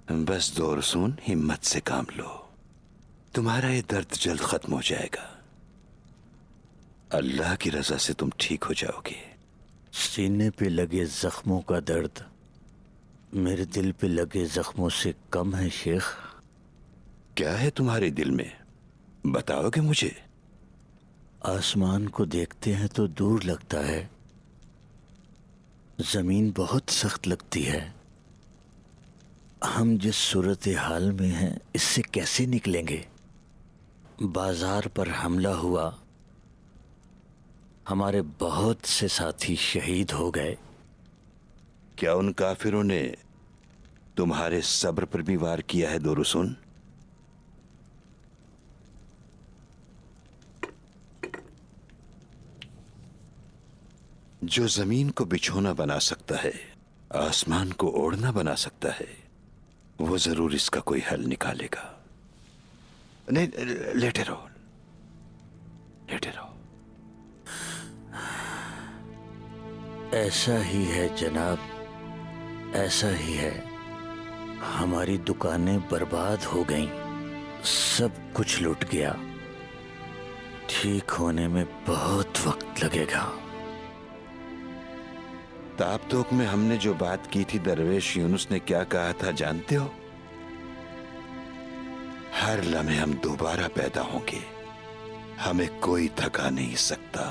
बस दो रसून, हिम्मत से काम लो। तुम्हारा ये दर्द जल्द खत्म हो जाएगा। अल्लाह की रजा से तुम ठीक हो जाओगे। सीने पे लगे जख्मों का दर्द मेरे दिल पे लगे जख्मों से कम है शेख। क्या है तुम्हारे दिल में, बताओगे मुझे? आसमान को देखते हैं तो दूर लगता है, जमीन बहुत सख्त लगती है। हम जिस सूरत हाल में हैं इससे कैसे निकलेंगे? बाजार पर हमला हुआ, हमारे बहुत से साथी शहीद हो गए। क्या उन काफिरों ने तुम्हारे सब्र पर भी वार किया है दोरुसुन? जो जमीन को बिछोना बना सकता है, आसमान को ओढ़ना बना सकता है, वो जरूर इसका कोई हल निकालेगा। नहीं, लेटे रहो, लेटे रहो। ऐसा ही है जनाब, ऐसा ही है। हमारी दुकानें बर्बाद हो गईं, सब कुछ लुट गया। ठीक होने में बहुत वक्त लगेगा। ताबतोक में हमने जो बात की थी, दरवेश यूनुस ने क्या कहा था जानते हो? हर लम्हे हम दोबारा पैदा होंगे, हमें कोई थका नहीं सकता।